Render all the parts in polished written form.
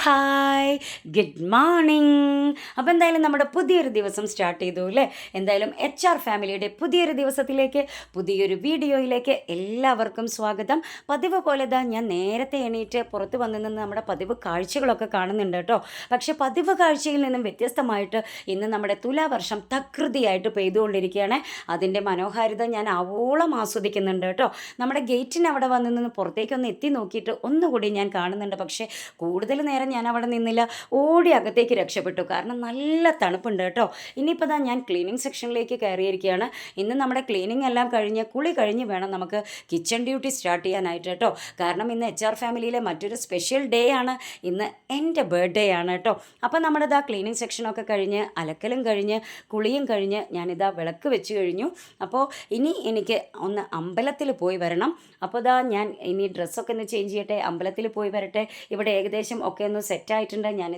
Hi, good morning. അപ്പോൾ എന്തായാലും നമ്മുടെ പുതിയൊരു ദിവസം സ്റ്റാർട്ട് ചെയ്തു അല്ലേ. എന്തായാലും HR ഫാമിലിയുടെ പുതിയൊരു ദിവസത്തിലേക്ക്, പുതിയൊരു വീഡിയോയിലേക്ക് എല്ലാവർക്കും സ്വാഗതം. പതിവ് പോലെ ഞാൻ നേരത്തെ എണീറ്റ് പുറത്ത് വന്നു നിന്ന് നമ്മുടെ പതിവ് കാഴ്ചകളൊക്കെ കാണുന്നുണ്ട് കേട്ടോ. പക്ഷെ പതിവ് കാഴ്ചയിൽ നിന്നും വ്യത്യസ്തമായിട്ട് ഇന്ന് നമ്മുടെ തുലാവർഷം തകൃതിയായിട്ട് പെയ്തുകൊണ്ടിരിക്കുകയാണ്. അതിൻ്റെ മനോഹാരിത ഞാൻ ആവോളം ആസ്വദിക്കുന്നുണ്ട് കേട്ടോ. നമ്മുടെ ഗേറ്റിന് അവിടെ വന്നു നിന്ന് പുറത്തേക്കൊന്ന് എത്തി നോക്കിയിട്ട് ഒന്നുകൂടി ഞാൻ കാണുന്നുണ്ട്. പക്ഷേ കൂടുതൽ നേരം ഞാൻ അവിടെ നിന്നില്ല, ഓടി അകത്തേക്ക് രക്ഷപ്പെട്ടു. കാരണം നല്ല തണുപ്പുണ്ട് കേട്ടോ. ഇനിയിപ്പോൾ ഞാൻ ക്ലീനിങ് സെക്ഷനിലേക്ക് കയറിയിരിക്കുകയാണ്. ഇന്ന് നമ്മുടെ ക്ലീനിങ് എല്ലാം കഴിഞ്ഞ് കുളി കഴിഞ്ഞ് വേണം നമുക്ക് കിച്ചൺ ഡ്യൂട്ടി സ്റ്റാർട്ട് ചെയ്യാനായിട്ട് കേട്ടോ. കാരണം ഇന്ന് HR ഫാമിലിയിലെ മറ്റൊരു സ്പെഷ്യൽ ഡേ ആണ്. ഇന്ന് എൻ്റെ ബർത്ത്ഡേ ആണ് കേട്ടോ. അപ്പോൾ നമ്മുടെ ക്ലീനിങ് സെക്ഷനൊക്കെ കഴിഞ്ഞ് അലക്കലും കഴിഞ്ഞ് കുളിയും കഴിഞ്ഞ് ഞാനിതാ വിളക്ക് വെച്ച് കഴിഞ്ഞു. അപ്പോൾ ഇനി എനിക്ക് ഒന്ന് അമ്പലത്തിൽ പോയി വരണം. അപ്പോൾ ഞാൻ ഇനി ഡ്രസ്സൊക്കെ ഒന്ന് ചേഞ്ച് ചെയ്യട്ടെ, അമ്പലത്തിൽ പോയി വരട്ടെ. ഇവിടെ ഏകദേശം ഒക്കെ ഒന്ന് സെറ്റായിട്ടുണ്ട്. ഞാൻ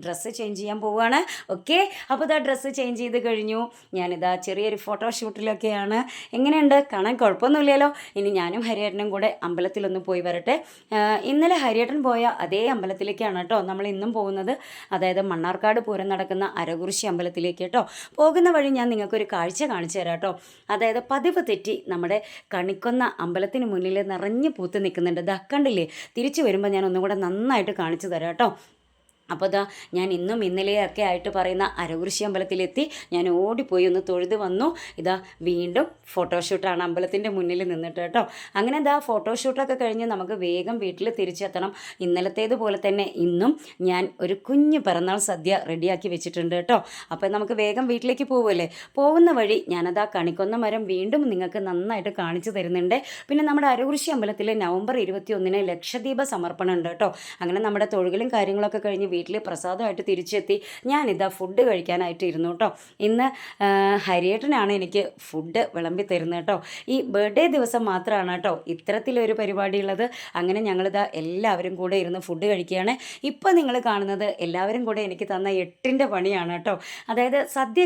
ഡ്രസ്സ് ചേഞ്ച് ചെയ്യാൻ പോവുകയാണ്. ഓക്കെ, അപ്പോൾ ഡ്രസ്സ് ചേഞ്ച് ചെയ്ത് കഴിഞ്ഞു. ഞാനിതാ ചെറിയൊരു ഫോട്ടോഷൂട്ടിലൊക്കെയാണ്. എങ്ങനെയുണ്ട്? കാണാൻ കുഴപ്പമൊന്നുമില്ലല്ലോ. ഇനി ഞാനും ഹരിയേട്ടനും കൂടെ അമ്പലത്തിലൊന്ന് പോയി വരട്ടെ. ഇന്നലെ ഹരിയേട്ടൻ പോയ അതേ അമ്പലത്തിലേക്കാണ് കേട്ടോ നമ്മൾ ഇന്നും പോകുന്നത്. അതായത് മണ്ണാർക്കാട് പൂരം നടക്കുന്ന അരകുറിശി അമ്പലത്തിലേക്ക് കേട്ടോ. പോകുന്ന വഴി ഞാൻ നിങ്ങൾക്കൊരു കാഴ്ച കാണിച്ചു തരാം കേട്ടോ. അതായത് പതിവ് തെറ്റി നമ്മുടെ കണിക്കൊന്ന അമ്പലത്തിന് മുന്നിൽ നിറഞ്ഞു പൂത്ത് നിൽക്കുന്നുണ്ട്. കണ്ടില്ലേ? തിരിച്ചു വരുമ്പോൾ ഞാൻ ഒന്നും കൂടെ നന്നായിട്ട് കാണിച്ചു തരാം കേട്ടോ. അപ്പോൾ ഞാൻ ഇന്നും ഇന്നലെയൊക്കെ ആയിട്ട് പറയുന്ന അരകുറിശി അമ്പലത്തിലെത്തി. ഞാൻ ഓടിപ്പോയി ഒന്ന് തൊഴുത് വന്നു. വീണ്ടും ഫോട്ടോഷൂട്ടാണ് അമ്പലത്തിൻ്റെ മുന്നിൽ നിന്നിട്ട് കേട്ടോ. അങ്ങനെ ഫോട്ടോഷൂട്ടൊക്കെ കഴിഞ്ഞ് നമുക്ക് വേഗം വീട്ടിൽ തിരിച്ചെത്തണം. ഇന്നലത്തേതുപോലെ തന്നെ ഇന്നും ഞാൻ ഒരു കുഞ്ഞു പിറന്നാൾ സദ്യ റെഡിയാക്കി വെച്ചിട്ടുണ്ട് കേട്ടോ. അപ്പോൾ നമുക്ക് വേഗം വീട്ടിലേക്ക് പോകുമല്ലേ. പോകുന്ന വഴി ഞാനതാ കണിക്കൊന്ന മരം വീണ്ടും നിങ്ങൾക്ക് നന്നായിട്ട് കാണിച്ചു തരുന്നുണ്ട്. പിന്നെ നമ്മുടെ അരകുറിശി അമ്പലത്തിൽ നവംബർ 21 ലക്ഷദീപ സമർപ്പണം ഉണ്ട് കേട്ടോ. അങ്ങനെ നമ്മുടെ തൊഴുകലും കാര്യങ്ങളൊക്കെ കഴിഞ്ഞ് വീട്ടിൽ പ്രസാദമായിട്ട് തിരിച്ചെത്തി. ഞാനിതാ ഫുഡ് കഴിക്കാനായിട്ട് ഇരുന്നു കേട്ടോ. ഇന്ന് ഹരിയേട്ടനാണ് എനിക്ക് ഫുഡ് വിളമ്പി തരുന്നത് കേട്ടോ. ഈ ബർത്ത്ഡേ ദിവസം മാത്രമാണ് കേട്ടോ ഇത്തരത്തിലൊരു പരിപാടി ഉള്ളത്. അങ്ങനെ ഞങ്ങളിതാ എല്ലാവരും കൂടെ ഇരുന്ന് ഫുഡ് കഴിക്കുകയാണ്. ഇപ്പോൾ നിങ്ങൾ കാണുന്നത് എല്ലാവരും കൂടെ എനിക്ക് തന്ന 8ൻ്റെ പണിയാണ് കേട്ടോ. അതായത് സദ്യ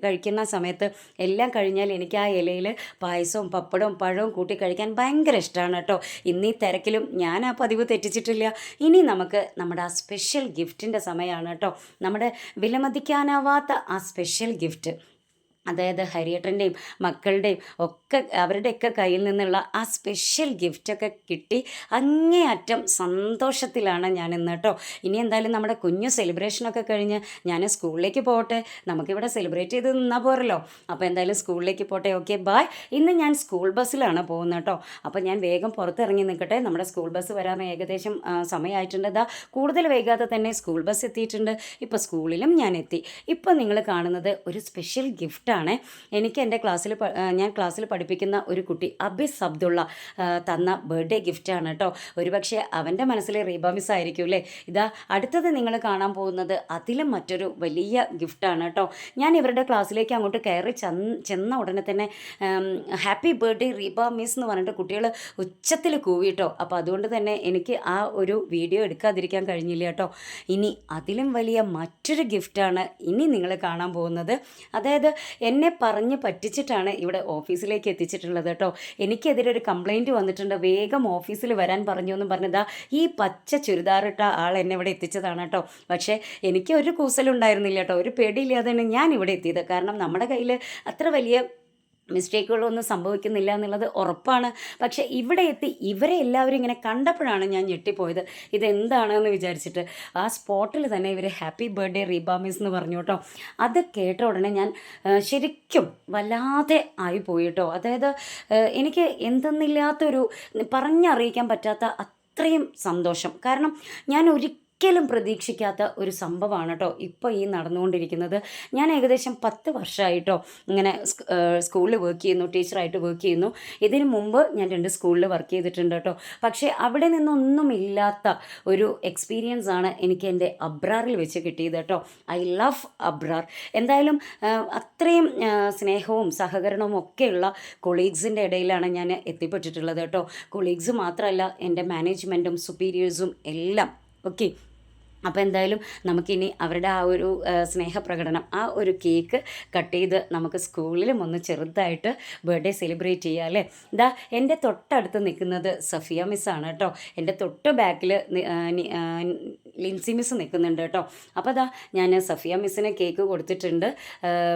കഴിക്കുന്ന സമയത്ത് എല്ലാം കഴിഞ്ഞാൽ എനിക്ക് ആ ഇലയിൽ പായസവും പപ്പടവും പഴവും കൂട്ടി കഴിക്കാൻ ഭയങ്കര ഇഷ്ടമാണ് കേട്ടോ. ഇന്നീ തിരക്കിലും ഞാൻ ആ പതിവ് തെറ്റിച്ചിട്ടില്ല. ഇനി നമുക്ക് നമ്മുടെ ആ സ്പെഷ്യൽ ഗിഫ്റ്റിൻ്റെ സമയമാണ് കേട്ടോ. നമ്മുടെ വിലമതിക്കാനാവാത്ത ആ സ്പെഷ്യൽ ഗിഫ്റ്റ്, അതായത് ഹരിയേട്ടൻ്റെയും മക്കളുടെയും ഒക്കെ അവരുടെയൊക്കെ കയ്യിൽ നിന്നുള്ള ആ സ്പെഷ്യൽ ഗിഫ്റ്റൊക്കെ കിട്ടി അങ്ങേയറ്റം സന്തോഷത്തിലാണ് ഞാൻ ഇന്ന് കേട്ടോ. ഇനി എന്തായാലും നമ്മുടെ കുഞ്ഞു സെലിബ്രേഷനൊക്കെ കഴിഞ്ഞ് ഞാൻ സ്കൂളിലേക്ക് പോകട്ടെ. നമുക്കിവിടെ സെലിബ്രേറ്റ് ചെയ്ത് നിന്നാൽ പോരല്ലോ. അപ്പോൾ എന്തായാലും സ്കൂളിലേക്ക് പോട്ടെ. Okay, bye. ഇന്ന് ഞാൻ സ്കൂൾ ബസ്സിലാണ് പോകുന്നത് കേട്ടോ. അപ്പോൾ ഞാൻ വേഗം പുറത്തിറങ്ങി നിൽക്കട്ടെ. നമ്മുടെ സ്കൂൾ ബസ് വരാൻ ഏകദേശം സമയമായിട്ടുണ്ട്. കൂടുതൽ വൈകാതെ തന്നെ സ്കൂൾ ബസ് എത്തിയിട്ടുണ്ട്. ഇപ്പോൾ സ്കൂളിലും ഞാൻ എത്തി. ഇപ്പോൾ നിങ്ങൾ കാണുന്നത് ഒരു സ്പെഷ്യൽ ഗിഫ്റ്റാണ്. എനിക്ക് എൻ്റെ ഞാൻ ക്ലാസ്സിൽ പഠിപ്പിക്കുന്ന ഒരു കുട്ടി അബിസ് അബ്ദുള്ള തന്ന ബർത്ത്ഡേ ഗിഫ്റ്റാണ് കേട്ടോ. ഒരുപക്ഷെ അവൻ്റെ മനസ്സിൽ റീബ മിസ് ആയിരിക്കും അല്ലേ. അടുത്തത് നിങ്ങൾ കാണാൻ പോകുന്നത് അതിലും മറ്റൊരു വലിയ ഗിഫ്റ്റാണ് കേട്ടോ. ഞാൻ ഇവരുടെ ക്ലാസ്സിലേക്ക് അങ്ങോട്ട് കയറി ചെന്ന ഉടനെ തന്നെ ഹാപ്പി ബർത്ത്ഡേ റീബ മിസ് എന്ന് പറഞ്ഞിട്ട് കുട്ടികൾ ഉച്ചത്തിൽ കൂവി കേട്ടോ. അപ്പോൾ അതുകൊണ്ട് തന്നെ എനിക്ക് ആ ഒരു വീഡിയോ എടുക്കാതിരിക്കാൻ കഴിഞ്ഞില്ല കേട്ടോ. ഇനി അതിലും വലിയ മറ്റൊരു ഗിഫ്റ്റാണ് ഇനി നിങ്ങൾ കാണാൻ പോകുന്നത്. അതായത് എന്നെ പറഞ്ഞ് പറ്റിച്ചിട്ടാണ് ഇവിടെ ഓഫീസിലേക്ക് എത്തിച്ചിട്ടുള്ളത് കേട്ടോ. എനിക്കെതിരെ ഒരു കംപ്ലൈൻറ്റ് വന്നിട്ടുണ്ട്. വേഗം ഓഫീസിൽ വരാൻ പറഞ്ഞു എന്നും പറഞ്ഞതാ ഈ പച്ച ചുരിദാറിട്ട ആൾ എന്നെ ഇവിടെ എത്തിച്ചതാണ് കേട്ടോ. പക്ഷേ എനിക്ക് ഒരു കൂസലുണ്ടായിരുന്നില്ല കേട്ടോ. ഒരു പേടിയില്ലാതെയാണ് ഞാൻ ഇവിടെ എത്തിയത്. കാരണം നമ്മുടെ കയ്യിൽ അത്ര വലിയ മിസ്റ്റേക്കുകളൊന്നും സംഭവിക്കുന്നില്ല എന്നുള്ളത് ഉറപ്പാണ്. പക്ഷേ ഇവിടെ എത്തി ഇവരെ എല്ലാവരും ഇങ്ങനെ കണ്ടപ്പോഴാണ് ഞാൻ ഞെട്ടിപ്പോയത്. ഇതെന്താണെന്ന് വിചാരിച്ചിട്ട് ആ സ്പോട്ടിൽ തന്നെ ഇവർ ഹാപ്പി ബർത്ത്ഡേ റീബ മിസ് എന്ന് പറഞ്ഞു കേട്ടോ. അത് കേട്ട ഉടനെ ഞാൻ ശരിക്കും വല്ലാതെ ആയിപ്പോയി കേട്ടോ. അതായത് എനിക്ക് എന്തെന്നില്ലാത്തൊരു പറഞ്ഞറിയിക്കാൻ പറ്റാത്ത അത്രയും സന്തോഷം. കാരണം ഞാൻ ഒരിക്കലും പ്രതീക്ഷിക്കാത്ത ഒരു സംഭവമാണ് കേട്ടോ ഇപ്പോൾ ഈ നടന്നുകൊണ്ടിരിക്കുന്നത്. ഞാൻ ഏകദേശം 10 വർഷമായിട്ടോ ഇങ്ങനെ സ്കൂളിൽ വർക്ക് ചെയ്യുന്നു, ടീച്ചറായിട്ട് വർക്ക് ചെയ്യുന്നു. ഇതിന് മുമ്പ് ഞാൻ 2 സ്കൂളിൽ വർക്ക് ചെയ്തിട്ടുണ്ട് കേട്ടോ. പക്ഷേ അവിടെ നിന്നൊന്നുമില്ലാത്ത ഒരു എക്സ്പീരിയൻസ് ആണ് എനിക്ക് എൻ്റെ അബ്രാറിൽ വെച്ച് കിട്ടിയത് കേട്ടോ. I love Abrar. എന്തായാലും അത്രയും സ്നേഹവും സഹകരണവും ഒക്കെയുള്ള കൊളീഗ്സിൻ്റെ ഇടയിലാണ് ഞാൻ എത്തിപ്പെട്ടിട്ടുള്ളത് കേട്ടോ. കൊളീഗ്സ് മാത്രമല്ല, എൻ്റെ മാനേജ്മെൻറ്റും സുപ്പീരിയേഴ്സും എല്ലാം. ഓക്കെ, അപ്പോൾ എന്തായാലും നമുക്കിനി അവരുടെ ആ ഒരു സ്നേഹപ്രകടനം, ആ ഒരു കേക്ക് കട്ട് ചെയ്ത് നമുക്ക് സ്കൂളിലും ഒന്ന് ചെറുതായിട്ട് ബർത്ത്ഡേ സെലിബ്രേറ്റ് ചെയ്യാം അല്ലേ. എൻ്റെ തൊട്ടടുത്ത് നിൽക്കുന്നത് സഫിയ മിസ്സാണ് കേട്ടോ. എൻ്റെ തൊട്ട് ബാക്കിൽ ലിൻസി മിസ് നിൽക്കുന്നുണ്ട് കേട്ടോ. അപ്പോൾ അതാ ഞാൻ സഫിയ മിസ്സിന് കേക്ക് കൊടുത്തിട്ടുണ്ട്,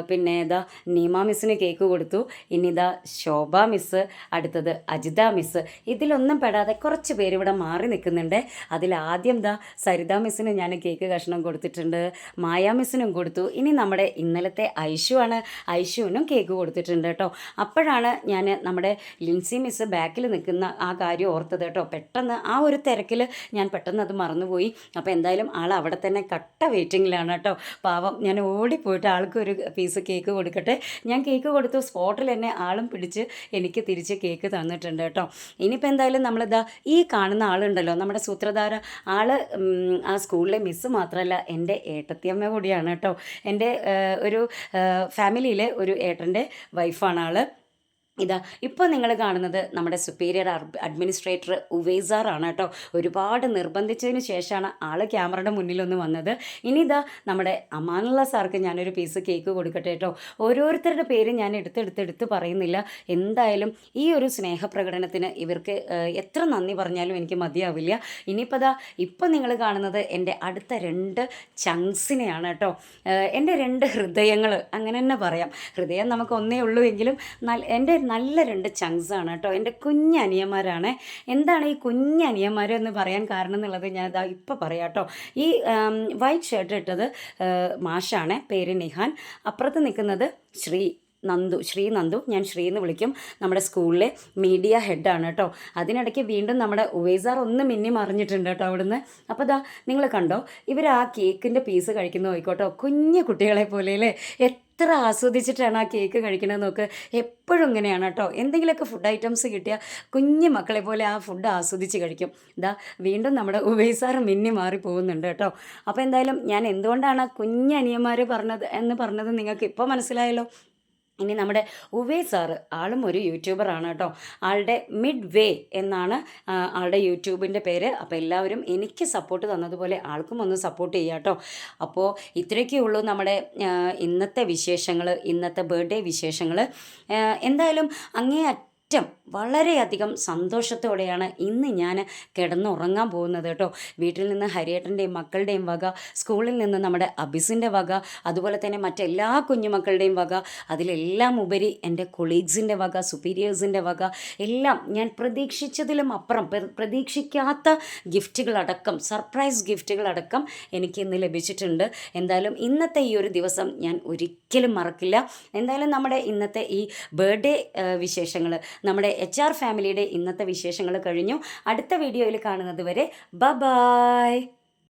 പിന്നെ ഇതാ നീമ മിസ്സിന് കേക്ക് കൊടുത്തു. ഇനി ഇതാ ശോഭ മിസ്സ്, അടുത്തത് അജിത മിസ്സ്, ഇതിലൊന്നും പെടാതെ കുറച്ച് പേര് ഇവിടെ മാറി നിൽക്കുന്നുണ്ട്. അതിലാദ്യം ഇതാ സരിത മിസ്സിന് ഞാൻ കേക്ക് കഷ്ണം കൊടുത്തിട്ടുണ്ട്, മായ മിസ്സിനും കൊടുത്തു. ഇനി നമ്മുടെ ഇന്നലത്തെ ഐഷുവാണ്, ഐഷുവിനും കേക്ക് കൊടുത്തിട്ടുണ്ട് കേട്ടോ. അപ്പോഴാണ് ഞാൻ നമ്മുടെ ലിൻസി മിസ്സ് ബാക്കിൽ നിൽക്കുന്ന ആ കാര്യം ഓർത്തത് കേട്ടോ. പെട്ടെന്ന് ആ ഒരു തിരക്കിൽ ഞാൻ പെട്ടെന്ന് അത് മറന്നുപോയി. അപ്പോൾ എന്തായാലും ആൾ അവിടെ തന്നെ കട്ട വെയിറ്റിങ്ങിലാണ് കേട്ടോ. പാവം, ഞാൻ ഓടിപ്പോയിട്ട് ആൾക്കൊരു പീസ് കേക്ക് കൊടുക്കട്ടെ. ഞാൻ കേക്ക് കൊടുത്തു, സ്പോട്ടിൽ തന്നെ ആളും പിടിച്ച് എനിക്ക് തിരിച്ച് കേക്ക് തന്നിട്ടുണ്ട് കേട്ടോ. ഇനിയിപ്പോൾ എന്തായാലും നമ്മളിതാ ഈ കാണുന്ന ആളുണ്ടല്ലോ, നമ്മുടെ സൂത്രധാര ആൾ ആ സ്കൂളിലെ മിസ്സ് മാത്രമല്ല എൻ്റെ ഏട്ടത്തിയമ്മ കൂടിയാണ് കേട്ടോ. എൻ്റെ ഒരു ഫാമിലിയിലെ ഒരു ഏട്ടൻ്റെ വൈഫാണ് ആൾ. ഇതാ ഇപ്പോൾ നിങ്ങൾ കാണുന്നത് നമ്മുടെ സുപ്പീരിയർ അഡ്മിനിസ്ട്രേറ്റർ ഉവൈസാറാണ് കേട്ടോ. ഒരുപാട് നിർബന്ധിച്ചതിന് ശേഷമാണ് ആൾ ക്യാമറയുടെ മുന്നിലൊന്ന് വന്നത്. ഇനി ഇതാ നമ്മുടെ അമാനുള്ള സാർക്ക് ഞാനൊരു പീസ് കേക്ക് കൊടുക്കട്ടെ കേട്ടോ. ഓരോരുത്തരുടെ പേര് ഞാൻ എടുത്ത് പറയുന്നില്ല. എന്തായാലും ഈ ഒരു സ്നേഹപ്രകടനത്തിന് ഇവർക്ക് എത്ര നന്ദി പറഞ്ഞാലും എനിക്ക് മതിയാവില്ല. ഇനിയിപ്പോൾ ഇതാ ഇപ്പോൾ നിങ്ങൾ കാണുന്നത് എൻ്റെ അടുത്ത 2 ചങ്സിനെയാണ് കേട്ടോ. എൻ്റെ 2 ഹൃദയങ്ങൾ, അങ്ങനെ തന്നെ പറയാം. ഹൃദയം നമുക്ക് ഒന്നേ ഉള്ളൂ എങ്കിലും എൻ്റെ നല്ല 2 ചങ്സാണ് കേട്ടോ. എൻ്റെ കുഞ്ഞനിയന്മാരാണ്. എന്താണ് ഈ കുഞ്ഞനിയന്മാരെന്ന് പറയാൻ കാരണം എന്നുള്ളത് ഞാൻ ഇതാ ഇപ്പോൾ പറയാം കേട്ടോ. ഈ വൈറ്റ് ഷർട്ട് ഇട്ടത് മാഷാണ്, പേര് നിഹാൻ. അപ്പുറത്ത് നിൽക്കുന്നത് ശ്രീ നന്ദു, ഞാൻ ശ്രീ എന്ന് വിളിക്കും, നമ്മുടെ സ്കൂളിലെ മീഡിയ ഹെഡാണ് കേട്ടോ. അതിനിടയ്ക്ക് വീണ്ടും നമ്മുടെ ഉവൈസാർ ഒന്ന് മിന്നി മറിഞ്ഞിട്ടുണ്ട് കേട്ടോ അവിടുന്ന്. അപ്പോൾ ഇതാ നിങ്ങൾ കണ്ടോ, ഇവർ ആ കേക്കിൻ്റെ പീസ് കഴിക്കുന്ന നോയിക്കോട്ടോ. കുഞ്ഞു കുട്ടികളെ പോലെ അല്ലേ, എത്ര ആസ്വദിച്ചിട്ടാണ് ആ കേക്ക് കഴിക്കണമെന്ന് നോക്ക്. എപ്പോഴും ഇങ്ങനെയാണ് കേട്ടോ, എന്തെങ്കിലുമൊക്കെ ഫുഡ് ഐറ്റംസ് കിട്ടിയാൽ കുഞ്ഞു മക്കളെ പോലെ ആ ഫുഡ് ആസ്വദിച്ച് കഴിക്കും. ഇതാ വീണ്ടും നമ്മുടെ ഉവൈസാർ മിന്നി മാറി പോകുന്നുണ്ട് കേട്ടോ. അപ്പോൾ എന്തായാലും ഞാൻ എന്തുകൊണ്ടാണ് കുഞ്ഞനിയന്മാർ പറഞ്ഞത് നിങ്ങൾക്ക് ഇപ്പോൾ മനസ്സിലായല്ലോ. ഇനി നമ്മുടെ ഉവൈസ് സാറ്, ആളും ഒരു യൂട്യൂബറാണ് കേട്ടോ. ആളുടെ മിഡ് വേ എന്നാണ് ആളുടെ യൂട്യൂബിൻ്റെ പേര്. അപ്പോൾ എല്ലാവരും എനിക്ക് സപ്പോർട്ട് തന്നതുപോലെ ആൾക്കും ഒന്ന് സപ്പോർട്ട് ചെയ്യുക കേട്ടോ. അപ്പോൾ ഇത്രയൊക്കെ ഉള്ളൂ നമ്മുടെ ഇന്നത്തെ വിശേഷങ്ങൾ, ഇന്നത്തെ ബർത്ത്ഡേ വിശേഷങ്ങൾ. എന്തായാലും വളരെയധികം സന്തോഷത്തോടെയാണ് ഇന്ന് ഞാൻ കിടന്നുറങ്ങാൻ പോകുന്നത് കേട്ടോ. വീട്ടിൽ നിന്ന് ഹരിയേട്ടൻ്റെയും മക്കളുടെയും വക, സ്കൂളിൽ നിന്ന് നമ്മുടെ അബിസിൻ്റെ വക, അതുപോലെ തന്നെ മറ്റെല്ലാ കുഞ്ഞുമക്കളുടെയും വക, അതിലെല്ലാം ഉപരി എൻ്റെ കൊളീഗ്സിൻ്റെ വക, സുപ്പീരിയേഴ്സിൻ്റെ വക, എല്ലാം ഞാൻ പ്രതീക്ഷിച്ചതിലും അപ്പുറം പ്രതീക്ഷിക്കാത്ത ഗിഫ്റ്റുകളടക്കം, സർപ്രൈസ് ഗിഫ്റ്റുകളടക്കം എനിക്ക് ഇന്ന് ലഭിച്ചിട്ടുണ്ട്. എന്തായാലും ഇന്നത്തെ ഈ ഒരു ദിവസം ഞാൻ ഒരിക്കലും മറക്കില്ല. എന്തായാലും നമ്മുടെ ഇന്നത്തെ ഈ ബർത്ത്ഡേ വിശേഷങ്ങൾ, നമ്മുടെ HR ഫാമിലിയുടെ ഇന്നത്തെ വിശേഷങ്ങൾ കഴിഞ്ഞു. അടുത്ത വീഡിയോയിൽ കാണുന്നത് വരെ ബൈ.